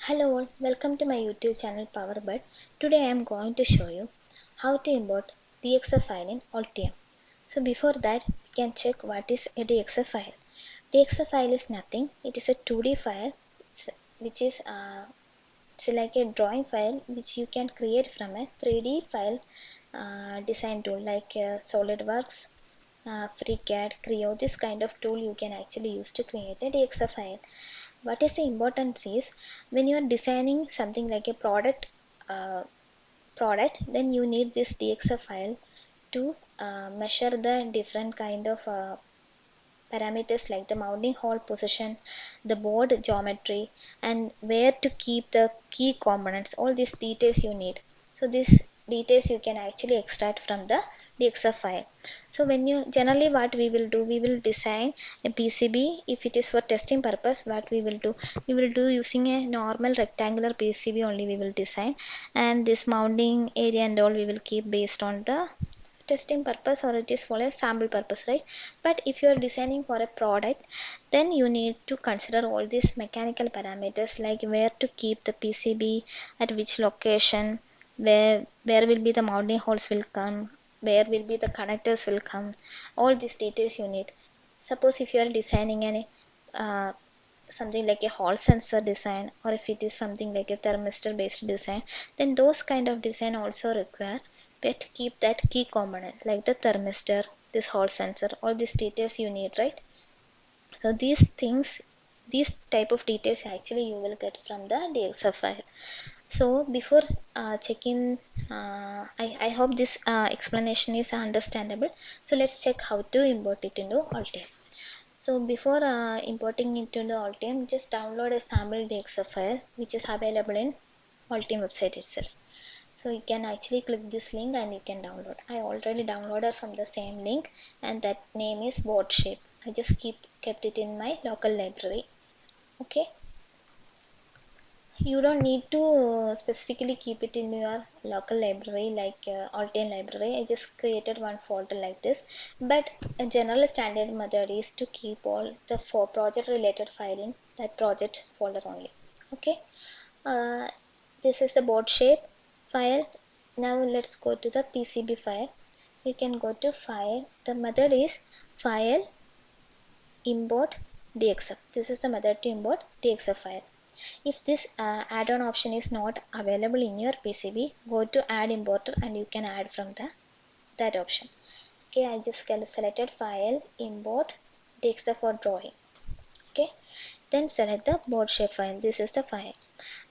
Hello all, welcome to my YouTube channel PowerBud. Today I am going to show you how to import DXF file in Altium. So before that, we can check what is a DXF file. DXF file is nothing. It is a 2D file, which is it's like a drawing file which you can create from a 3D file design tool like SolidWorks, FreeCAD, Creo. This kind of tool you can actually use to create a DXF file. What is the importance is when you are designing something like a uh, product, then you need this DXF file to measure the different kind of parameters like the mounting hole position, the board geometry, and where to keep the key components. All these details you need. So these details you can actually extract from the DXF file. So when you generally what we will do, we will design a PCB. If it is for testing purpose, what we will do using a normal rectangular PCB only we will design, and this mounting area and all we will keep based on the testing purpose, or it is for a sample purpose, right? But if you are designing for a product, then you need to consider all these mechanical parameters like where to keep the PCB, at which location, where will be the mounting holes will come, where will be the connectors will come. All these details you need. Suppose if you are designing any uh, something like a hall sensor design, or if it is something like a thermistor based design, then those kind of design also require where to keep that key component like the thermistor, this hall sensor, all these details you need, right? So these things, these type of details actually you will get from the DXF file. So before checking, I hope this explanation is understandable. So let's check how to import it into Altium. So before importing it into the Altium, just download a sample DXF file which is available in Altium website itself. So you can actually click this link and you can download. I already downloaded from the same link, and that name is board shape. I just kept it in my local library. Okay. You don't need to specifically keep it in your local library like Altium library. I just created one folder like this, but a general standard method is to keep all the for project related file in that project folder only. Okay. uh, this is the board shape file. Now let's go to the PCB file. You can go to file. The method is file import DXF. This is the method to import DXF file. If this add-on option is not available in your PCB, go to add importer and you can add from that option. Okay, I just selected file import DXF for drawing. Okay, then select the board shape file. This is the file,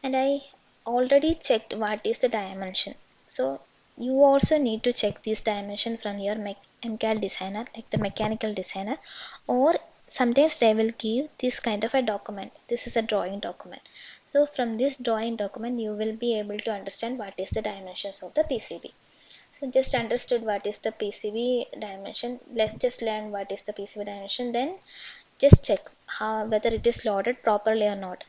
and I already checked what is the dimension. So you also need to check this dimension from your MCAD designer, like the mechanical designer, or sometimes they will give this kind of a document. This is a drawing document. So from this drawing document you will be able to understand what is the dimensions of the PCB. So just understood what is the PCB dimension. Let's just learn what is the PCB dimension, then just check whether it is loaded properly or not.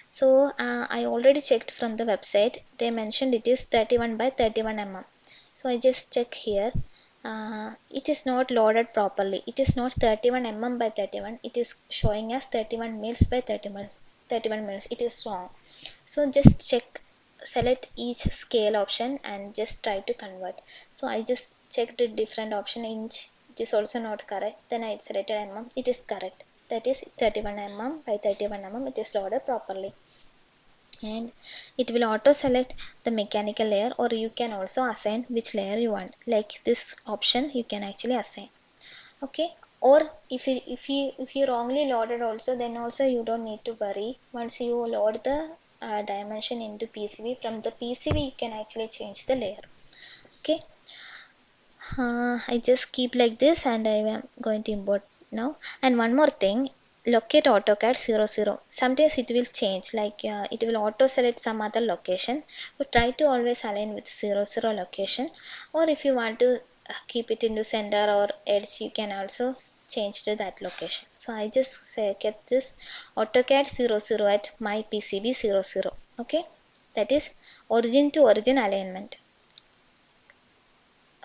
So I already checked from the website. They mentioned it is 31 by 31 mm. So I just check here. It is not loaded properly. It is not 31 mm by 31. It is showing as 31 mils by 31 mils. It is wrong. So just check, select each scale option and just try to convert. So I just checked a different option. Inch, it is also not correct. Then I selected mm. It is correct. That is 31 mm by 31 mm. It is loaded properly, and it will auto select the mechanical layer, or you can also assign which layer you want. Like this option you can actually assign. Okay. Or if you wrongly loaded also, then also you don't need to worry. Once you load the dimension into PCB, from the PCB you can actually change the layer. Okay. I just keep like this and I am going to import now. And one more thing, locate AutoCAD 00. Sometimes it will change, like it will auto select some other location. So try to always align with 00 location. Or if you want to keep it into center or edge, you can also change to that location. So I just kept this AutoCAD 00 at my PCB 00. Okay, that is origin to origin alignment.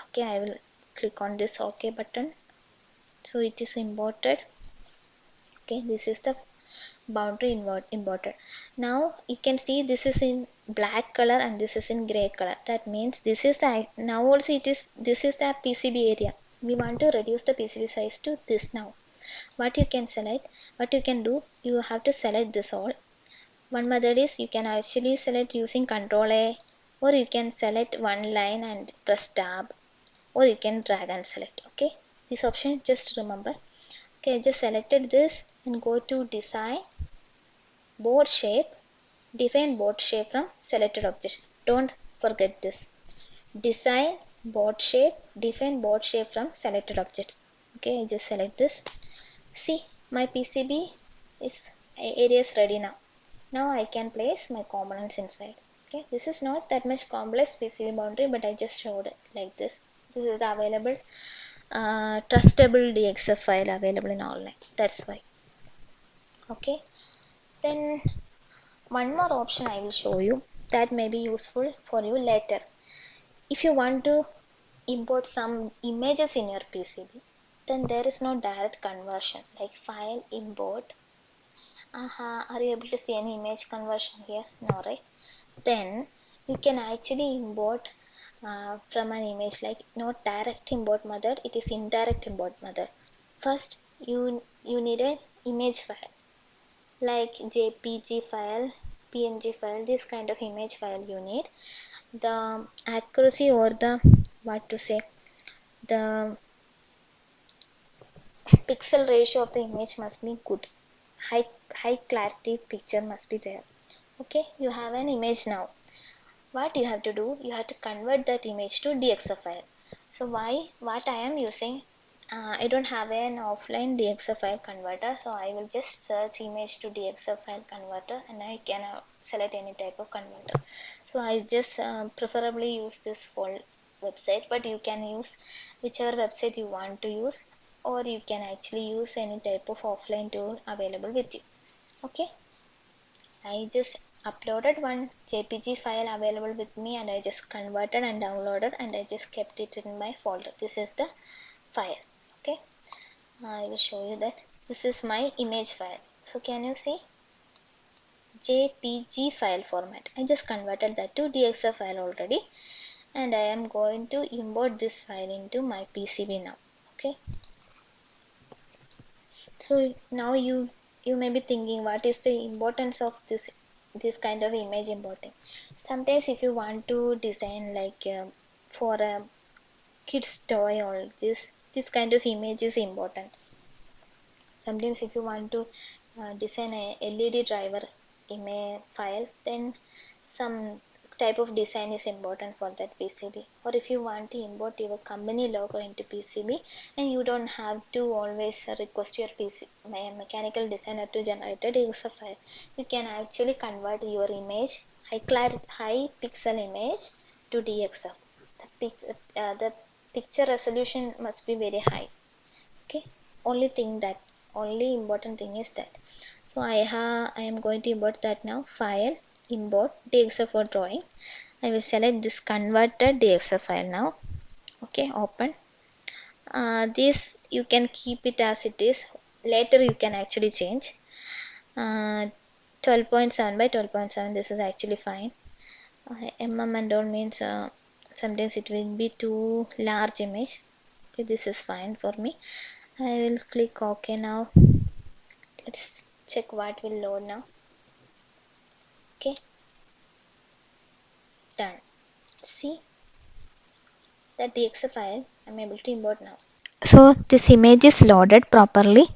Okay, I will click on this OK button. So it is imported. Okay, this is the boundary inverted. Now you can see this is in black color and this is in gray color. That means this is the, now also it is, this is the PCB area. We want to reduce the PCB size to this. Now what you can select, what you can do, you have to select this all. One method is you can actually select using Ctrl A, or you can select one line and press tab, or you can drag and select. Okay, this option just remember. Okay, I just selected this and go to design board shape. Define board shape from selected object. Don't forget this. Design board shape. Define board shape from selected objects. Okay, I just select this. See, my PCB is area is ready now. Now I can place my components inside. Okay, this is not that much complex PCB boundary, but I just showed it like this. This is available, trustable DXF file available in online. That's why. Okay, then one more option I will show you that may be useful for you later. If you want to import some images in your PCB, then there is no direct conversion like file import. Are you able to see any image conversion here? No, right? Then you can actually import from an image, like not direct import method, it is indirect import method. First you need an image file like JPG file, PNG file, this kind of image file you need. The accuracy, or the, what to say, the pixel ratio of the image must be good. High clarity picture must be there. Okay, you have an image now. What you have to do, you have to convert that image to DXF file. So what I am using, I don't have an offline DXF file converter, so I will just search image to DXF file converter and I can select any type of converter. So I just preferably use this full website, but you can use whichever website you want to use, or you can actually use any type of offline tool available with you. Okay, I just uploaded one JPG file available with me, and I just converted and downloaded, and I just kept it in my folder. This is the file. Okay, I will show you that this is my image file. So can you see, JPG file format? I just converted that to DXF file already, and I am going to import this file into my PCB now. Okay, so now you may be thinking, what is the importance of this kind of image importing? Sometimes if you want to design like for a kids toy, or this kind of image is important. Sometimes if you want to design a LED driver image file, then some type of design is important for that PCB. Or if you want to import your company logo into PCB, and you don't have to always request your mechanical designer to generate a DXF file, you can actually convert your image, high pixel image, to DXF. The picture resolution must be very high. Okay, only important thing is that. So I am going to import that now. File, import DXF for drawing. I will select this converted DXF file now. Okay, open. This you can keep it as it is. Later you can actually change. 12.7 by 12.7, this is actually fine. And all means sometimes it will be too large image. Okay, this is fine for me. I will click OK now. Let's check what will load now. Okay, done. See that DXF file I'm able to import now. So this image is loaded properly.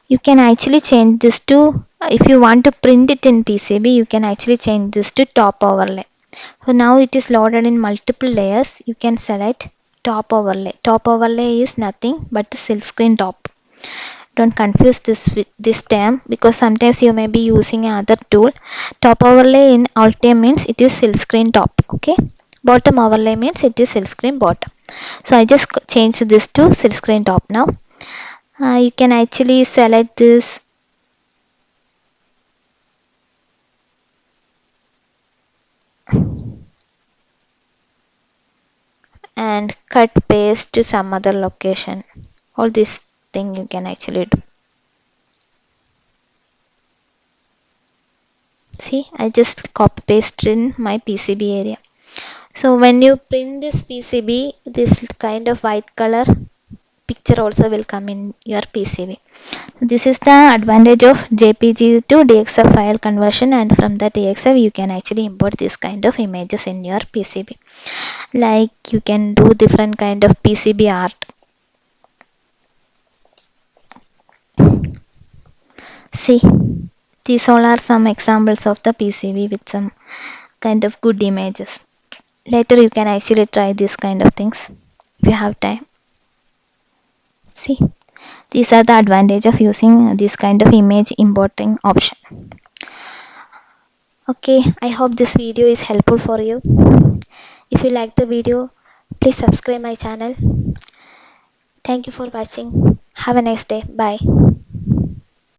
You can actually change this to, if you want to print it in PCB, you can actually change this to top overlay. So now it is loaded in multiple layers. You can select top overlay. Top overlay is nothing but the silk screen top. Don't confuse this with this term, because sometimes you may be using another tool. Top overlay in Altium means it is silk screen top. Okay, bottom overlay means it is silk screen bottom. So I just changed this to silk screen top now. You can actually select this and cut paste to some other location. All this thing you can actually do. See, I just copy pasted in my PCB area. So when you print this PCB, this kind of white color picture also will come in your PCB. This is the advantage of JPG to DXF file conversion, and from the DXF you can actually import this kind of images in your PCB. Like you can do different kind of PCB art. See, these all are some examples of the PCB with some kind of good images. Later you can actually try this kind of things if you have time. See, these are the advantage of using this kind of image importing option. Okay, I hope this video is helpful for you. If you like the video, please subscribe my channel. Thank you for watching. Have a nice day. Bye.